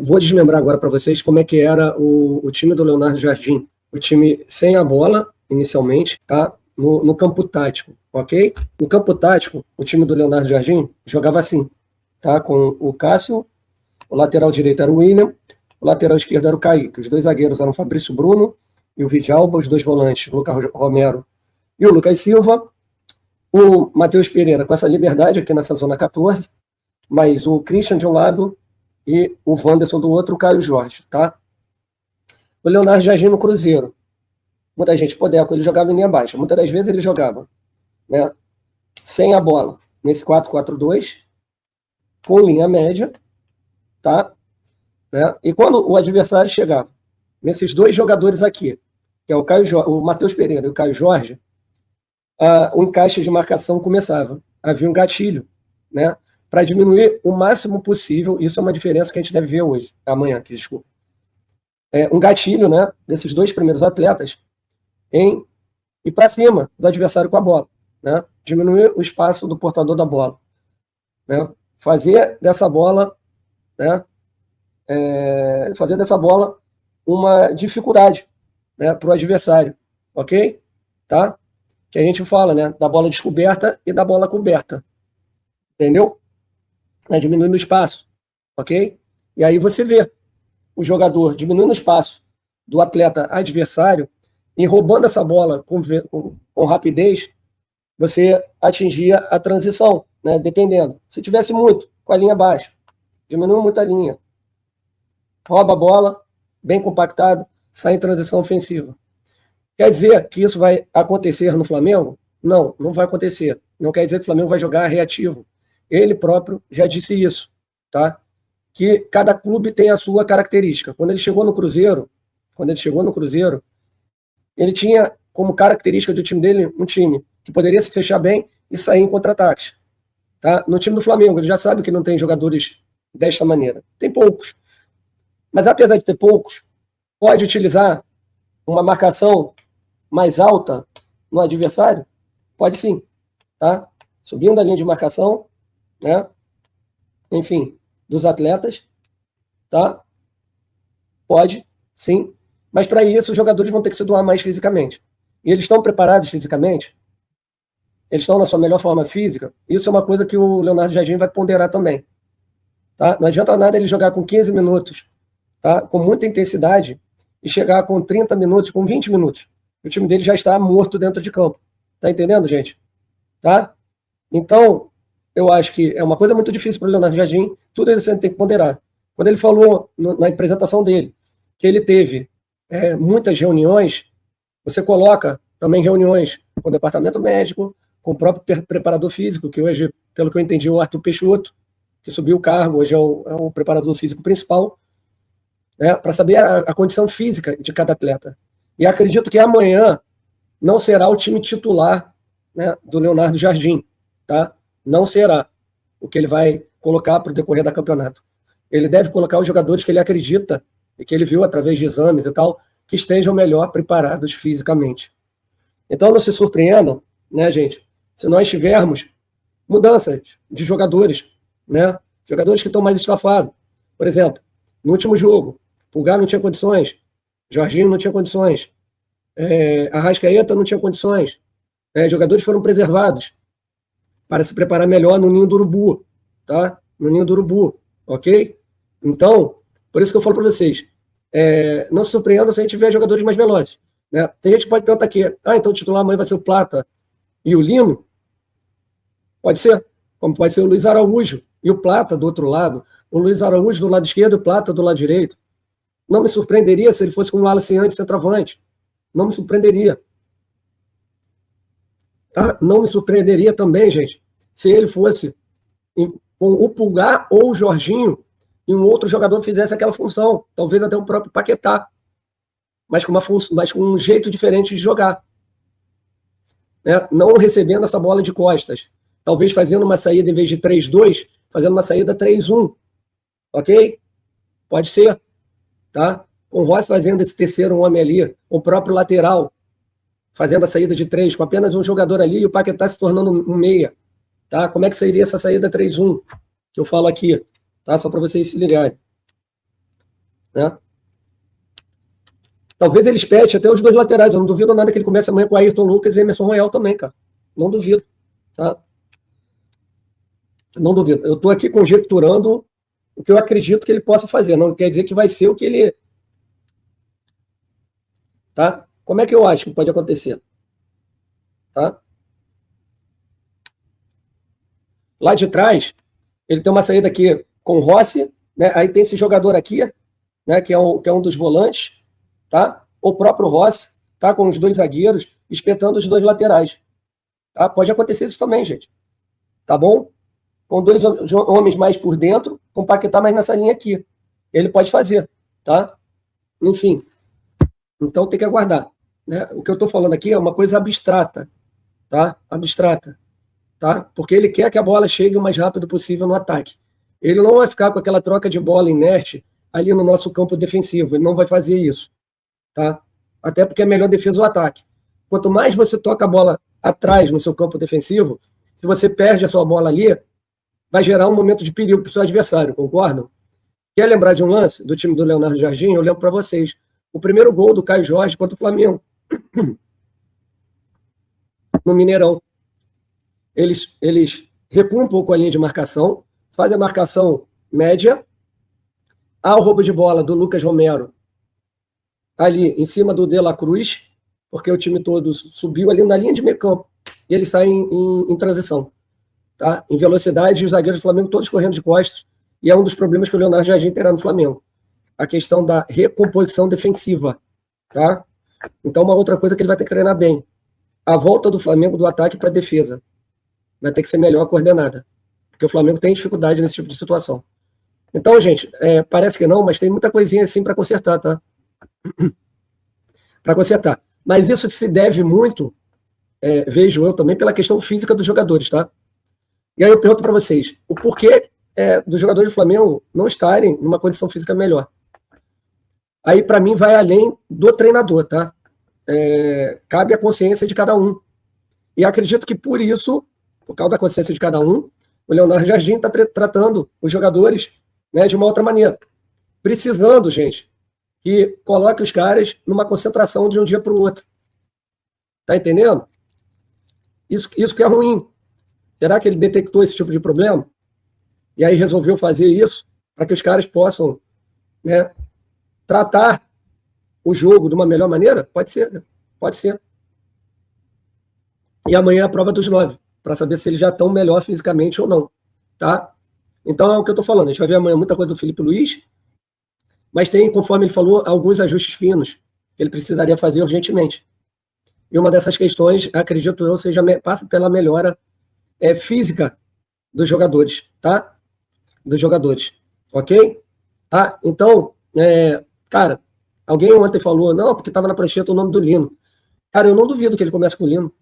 Vou desmembrar agora para vocês como é que era o time do Leonardo Jardim. O time sem a bola, inicialmente, tá? No campo tático, ok? No campo tático, o time do Leonardo Jardim jogava assim, tá? Com o Cássio, o lateral direito era o William, o lateral esquerdo era o Kaique. Os dois zagueiros eram o Fabrício Bruno e o Vidalba, os dois volantes, o Lucas Romero e o Lucas Silva. O Matheus Pereira com essa liberdade aqui nessa zona 14, mas o Christian de um lado e o Wanderson do outro, o Caio Jorge, tá? O Leonardo Jardim no Cruzeiro. Muita gente, Podeco, ele jogava em linha baixa. Muitas das vezes ele jogava, né, sem a bola, nesse 4-4-2, com linha média, tá? Né? E quando o adversário chegava nesses dois jogadores aqui, que é o Matheus Pereira e o Caio Jorge, o encaixe de marcação começava. Havia um gatilho, né, para diminuir o máximo possível. Isso é uma diferença que a gente deve ver hoje, amanhã, desculpa. Um gatilho, né, desses dois primeiros atletas em ir para cima do adversário com a bola, né, diminuir o espaço do portador da bola, né, fazer dessa bola uma dificuldade, né, para o adversário, ok? Tá? Que a gente fala, né, da bola descoberta e da bola coberta, entendeu? Diminuindo o espaço, ok? E aí você vê o jogador diminuindo o espaço do atleta adversário e roubando essa bola com rapidez, você atingia a transição, né, dependendo. Se tivesse muito, com a linha baixa, diminui muito a linha, rouba a bola, bem compactado, sai em transição ofensiva. Quer dizer que isso vai acontecer no Flamengo? Não, não vai acontecer. Não quer dizer que o Flamengo vai jogar reativo. Ele próprio já disse isso, tá? Que cada clube tem a sua característica. Quando ele chegou no Cruzeiro, ele tinha como característica do time dele um time que poderia se fechar bem e sair em contra-ataques. Tá? No time do Flamengo, ele já sabe que não tem jogadores desta maneira. Tem poucos. Mas apesar de ter poucos, pode utilizar uma marcação mais alta no adversário? Pode sim. Tá? Subindo a linha de marcação, né? Enfim, dos atletas, tá? Pode, sim. Mas para isso os jogadores vão ter que se doar mais fisicamente. E eles estão preparados fisicamente? Eles estão na sua melhor forma física? Isso é uma coisa que o Leonardo Jardim vai ponderar também. Tá? Não adianta nada ele jogar com 15 minutos, tá? Com muita intensidade, e chegar com 30 minutos, com 20 minutos. O time dele já está morto dentro de campo. Tá entendendo, gente? Tá? Então, eu acho que é uma coisa muito difícil para o Leonardo Jardim, tudo isso você tem que ponderar. Quando ele falou na apresentação dele que ele teve muitas reuniões, você coloca também reuniões com o departamento médico, com o próprio preparador físico, que hoje, pelo que eu entendi, é o Arthur Peixoto, que subiu o cargo, hoje é o preparador físico principal, né, para saber a condição física de cada atleta. E acredito que amanhã não será o time titular, né, do Leonardo Jardim, tá? Não será o que ele vai colocar para o decorrer da campeonato. Ele deve colocar os jogadores que ele acredita e que ele viu através de exames e tal, que estejam melhor preparados fisicamente. Então não se surpreendam, né, gente, se nós tivermos mudanças de jogadores, né, jogadores que estão mais estafados. Por exemplo, no último jogo, Pulgar não tinha condições, Jorginho não tinha condições, Arrascaeta não tinha condições, jogadores foram preservados para se preparar melhor no ninho do urubu, tá? No ninho do urubu, ok? Então, por isso que eu falo para vocês, não se surpreendam se a gente tiver jogadores mais velozes, né? Tem gente que pode perguntar aqui, então o titular amanhã vai ser o Plata e o Lino? Pode ser, como pode ser o Luiz Araújo e o Plata do outro lado, o Luiz Araújo do lado esquerdo e o Plata do lado direito. Não me surpreenderia se ele fosse com o Wallace antes centroavante. Não me surpreenderia. Tá? Não me surpreenderia também, gente, se ele fosse com o Pulgar ou o Jorginho e um outro jogador fizesse aquela função, talvez até o próprio Paquetá, mas com um jeito diferente de jogar, né? Não recebendo essa bola de costas, talvez fazendo uma saída em vez de 3-2, fazendo uma saída 3-1, ok? Pode ser, tá? Com o Rossi fazendo esse terceiro homem ali, o próprio lateral fazendo a saída de 3, com apenas um jogador ali e o Paquetá se tornando um meia, tá? Como é que seria essa saída 3-1 que eu falo aqui, tá? Só para vocês se ligarem. né? Talvez ele espete até os dois laterais. Eu não duvido nada que ele comece amanhã com o Ayrton Lucas e Emerson Royal também, cara. Não duvido, tá? Não duvido. Eu estou aqui conjecturando o que eu acredito que ele possa fazer. Não quer dizer que vai ser o que ele... Tá? Como é que eu acho que pode acontecer? Tá? Lá de trás, ele tem uma saída aqui com o Rossi, né? Aí tem esse jogador aqui, né? Que é um dos volantes, tá? O próprio Rossi, tá? Com os dois zagueiros, espetando os dois laterais. Tá? Pode acontecer isso também, gente. Tá bom? Com dois homens mais por dentro, compactar mais nessa linha aqui. Ele pode fazer, tá? Enfim. Então tem que aguardar, né? O que eu estou falando aqui é uma coisa abstrata, tá? Abstrata, tá? Porque ele quer que a bola chegue o mais rápido possível no ataque. Ele não vai ficar com aquela troca de bola inerte ali no nosso campo defensivo. Ele não vai fazer isso, tá? Até porque é melhor defesa o ataque. Quanto mais você toca a bola atrás no seu campo defensivo, se você perde a sua bola ali, vai gerar um momento de perigo para o seu adversário, concordam? Quer lembrar de um lance do time do Leonardo Jardim? Eu lembro para vocês. O primeiro gol do Caio Jorge contra o Flamengo. No Mineirão. Eles recuam um pouco a linha de marcação, fazem a marcação média, há o roubo de bola do Lucas Romero ali em cima do De La Cruz, porque o time todo subiu ali na linha de meio campo, e eles saem em transição, tá? Em velocidade, e os zagueiros do Flamengo todos correndo de costas, e é um dos problemas que o Leonardo Jardim terá no Flamengo. A questão da recomposição defensiva, tá? Então, uma outra coisa que ele vai ter que treinar bem, a volta do Flamengo do ataque para a defesa. Vai ter que ser melhor coordenada, porque o Flamengo tem dificuldade nesse tipo de situação. Então, gente, parece que não, mas tem muita coisinha assim para consertar, tá? Para consertar. Mas isso se deve muito, vejo eu também, pela questão física dos jogadores, tá? E aí eu pergunto para vocês, o porquê dos jogadores do Flamengo não estarem numa condição física melhor? Aí, para mim, vai além do treinador, tá? Cabe a consciência de cada um. E acredito que por isso, por causa da consciência de cada um, o Leonardo Jardim está tratando os jogadores, né, de uma outra maneira. Precisando, gente, que coloque os caras numa concentração de um dia para o outro. Tá entendendo? Isso que é ruim. Será que ele detectou esse tipo de problema? E aí resolveu fazer isso para que os caras possam, né, tratar o jogo de uma melhor maneira? Pode ser, né? Pode ser. E amanhã é a prova dos 9, para saber se eles já estão melhor fisicamente ou não, tá? Então é o que eu estou falando. A gente vai ver amanhã muita coisa do Felipe Luiz, mas tem, conforme ele falou, alguns ajustes finos que ele precisaria fazer urgentemente. E uma dessas questões, acredito eu, passa pela melhora física dos jogadores, tá? Dos jogadores, ok? Tá? Então, cara, alguém ontem falou, não, porque estava na prancheta o nome do Lino. Cara, eu não duvido que ele comece com o Lino.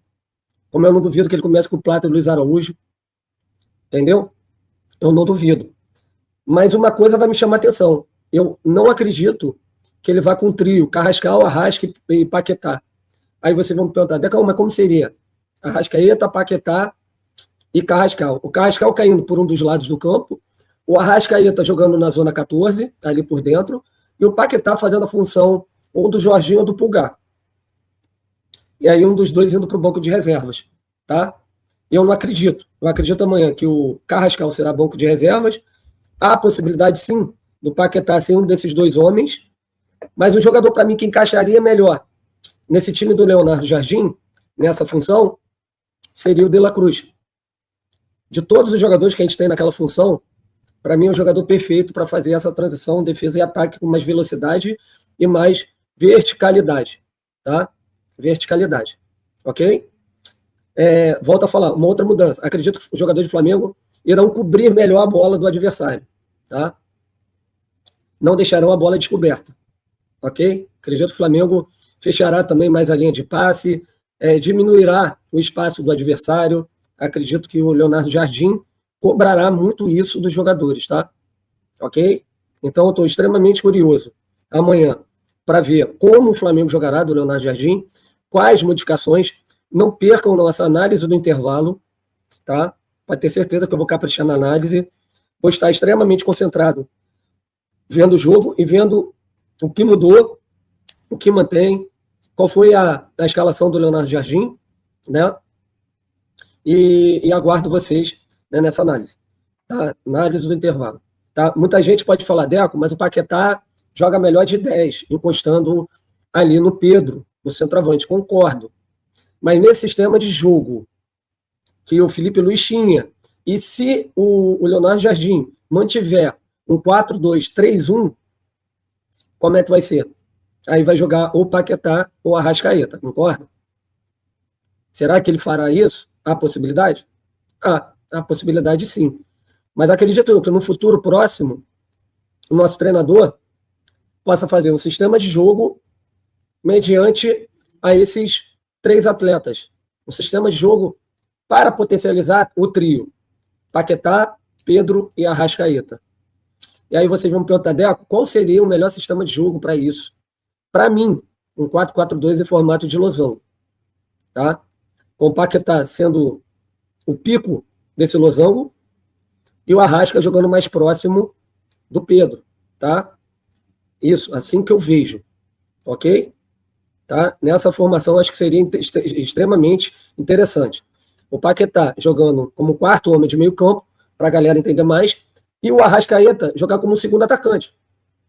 Como eu não duvido que ele comece com o Plata e o Luiz Araújo. Entendeu? Eu não duvido. Mas uma coisa vai me chamar a atenção. Eu não acredito que ele vá com o trio Carrascal, Arrasca e Paquetá. Aí vocês vão me perguntar, Decão, mas como seria? Arrascaeta, Paquetá e Carrascal. O Carrascal caindo por um dos lados do campo, o Arrascaeta jogando na zona 14, ali por dentro, e o Paquetá fazendo a função ou do Jorginho ou do Pulgar. E aí um dos dois indo para o banco de reservas, tá? Eu não acredito. Eu acredito amanhã que o Carrascal será banco de reservas. Há a possibilidade, sim, do Paquetá ser um desses dois homens, mas o jogador, para mim, que encaixaria melhor nesse time do Leonardo Jardim, nessa função, seria o De La Cruz. De todos os jogadores que a gente tem naquela função, para mim é o jogador perfeito para fazer essa transição, defesa e ataque com mais velocidade e mais verticalidade, tá? Verticalidade, ok? Volto a falar, uma outra mudança. Acredito que os jogadores do Flamengo irão cobrir melhor a bola do adversário, tá? Não deixarão a bola descoberta, ok? Acredito que o Flamengo fechará também mais a linha de passe, diminuirá o espaço do adversário. Acredito que o Leonardo Jardim cobrará muito isso dos jogadores, tá? Ok? Então eu estou extremamente curioso amanhã para ver como o Flamengo jogará do Leonardo Jardim, quais modificações. Não percam nossa análise do intervalo, tá? Pode ter certeza que eu vou caprichar na análise. Vou estar extremamente concentrado vendo o jogo e vendo o que mudou, o que mantém, qual foi a escalação do Leonardo Jardim, né? E aguardo vocês, né, nessa análise, tá? Análise do intervalo. Tá? Muita gente pode falar, Deco, mas o Paquetá joga melhor de 10, encostando ali no Pedro, no centroavante. Concordo. Mas nesse sistema de jogo que o Felipe Luiz tinha, e se o Leonardo Jardim mantiver um 4-2-3-1, como é que vai ser? Aí vai jogar ou Paquetá ou Arrascaeta, concorda? Será que ele fará isso? Há possibilidade? Há possibilidade sim. Mas acredito eu que no futuro próximo, o nosso treinador possa fazer um sistema de jogo mediante a esses 3 atletas. Um sistema de jogo para potencializar o trio. Paquetá, Pedro e Arrascaeta. E aí vocês vão me perguntar, Deco, qual seria o melhor sistema de jogo para isso? Para mim, um 4-4-2 em formato de losango. Tá? Com o Paquetá sendo o pico desse losango e o Arrasca jogando mais próximo do Pedro. Tá? Isso, assim que eu vejo. Ok? Tá? Nessa formação, acho que seria extremamente interessante. O Paquetá jogando como quarto homem de meio campo, para a galera entender mais, e o Arrascaeta jogar como segundo atacante,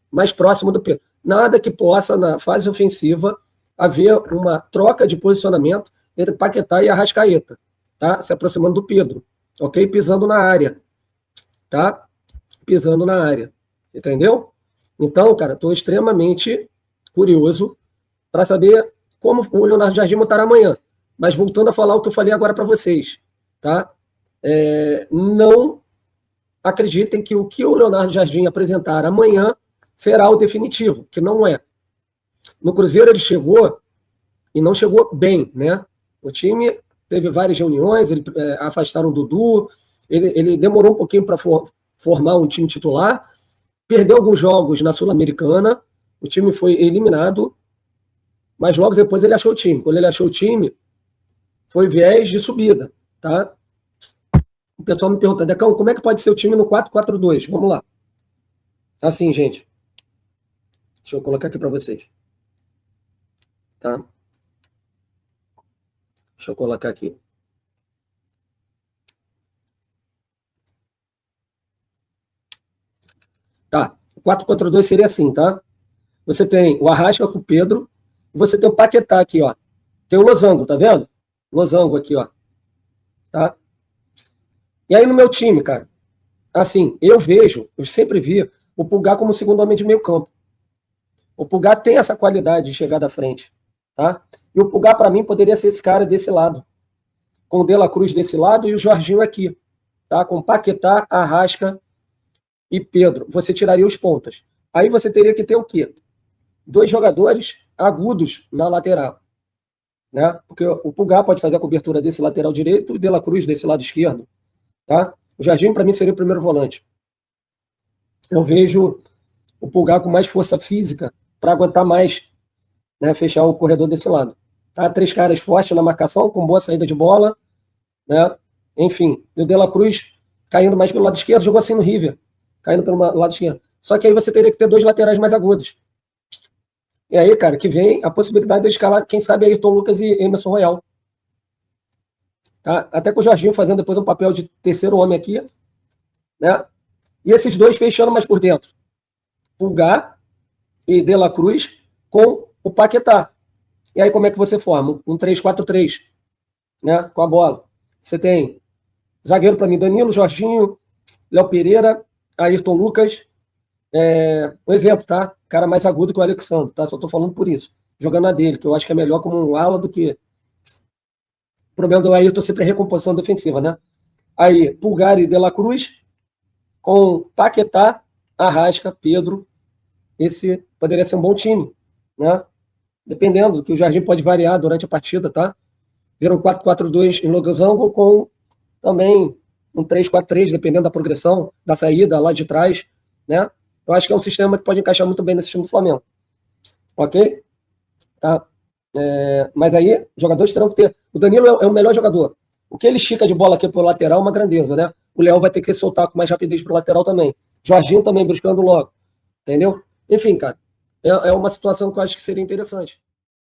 mais próximo do Pedro. Nada que possa, na fase ofensiva, haver uma troca de posicionamento entre Paquetá e Arrascaeta, tá? Se aproximando do Pedro, ok? Pisando na área, tá? Pisando na área, entendeu? Então, cara, estou extremamente curioso para saber como o Leonardo Jardim montará amanhã. Mas voltando a falar o que eu falei agora para vocês, tá? Não acreditem que o Leonardo Jardim apresentar amanhã será o definitivo, que não é. No Cruzeiro ele chegou e não chegou bem, né? O time teve várias reuniões, afastaram o Dudu, ele demorou um pouquinho para formar um time titular, perdeu alguns jogos na Sul-Americana, o time foi eliminado, mas logo depois ele achou o time. Quando ele achou o time, foi viés de subida, tá? O pessoal me pergunta, Decão, como é que pode ser o time no 4-4-2? Vamos lá. Assim, gente. Deixa eu colocar aqui para vocês. Tá? Deixa eu colocar aqui. Tá. O 4-4-2 seria assim, tá? Você tem o Arrasca com o Pedro, e você tem o Paquetá aqui, ó. Tem o losango, tá vendo? Losango aqui, ó. Tá? E aí no meu time, cara, assim, eu sempre vi o Pulgar como segundo homem de meio campo. O Pulgar tem essa qualidade de chegar da frente, tá? E o Pulgar, para mim, poderia ser esse cara desse lado, com o De La Cruz desse lado e o Jorginho aqui, tá? Com Paquetá, Arrasca e Pedro. Você tiraria os pontas. Aí você teria que ter o quê? 2 jogadores agudos na lateral, né? Porque o Pulgar pode fazer a cobertura desse lateral direito e o De La Cruz desse lado esquerdo, tá? O Jorginho, para mim, seria o primeiro volante. Eu vejo o Pulgar com mais força física para aguentar mais, né, fechar o corredor desse lado. Tá? 3 caras fortes na marcação, com boa saída de bola, né? Enfim, e o De La Cruz caindo mais pelo lado esquerdo, jogou assim no River, caindo pelo lado esquerdo. Só que aí você teria que ter 2 laterais mais agudos. E aí, cara, que vem a possibilidade de escalar, quem sabe, Ayrton Lucas e Emerson Royal. Tá? Até com o Jorginho fazendo depois um papel de terceiro homem aqui, né? E esses 2 fechando mais por dentro. Pulgar e De La Cruz com o Paquetá. E aí como é que você forma? Um 3-4-3, né? Com a bola. Você tem zagueiro para mim, Danilo, Jorginho, Léo Pereira, Ayrton Lucas. Um exemplo, tá? Cara mais agudo que o Alexandre, tá? Só tô falando por isso. Jogando a dele, que eu acho que é melhor como um ala do que... O problema do Ayrton sempre é recomposição defensiva, né? Aí, Pulgar e De La Cruz com Paquetá, Arrasca, Pedro. Esse poderia ser um bom time, né? Dependendo, que o Jardim pode variar durante a partida, tá? Vira um 4-4-2 em losango com também um 3-4-3, dependendo da progressão, da saída lá de trás, né? Eu acho que é um sistema que pode encaixar muito bem nesse time do Flamengo. Ok? Tá? Mas aí, jogadores terão que ter... O Danilo é o melhor jogador. O que ele estica de bola aqui pro lateral é uma grandeza, né? O Léo vai ter que soltar com mais rapidez pro lateral também. Jorginho também buscando logo. Entendeu? Enfim, cara. é uma situação que eu acho que seria interessante.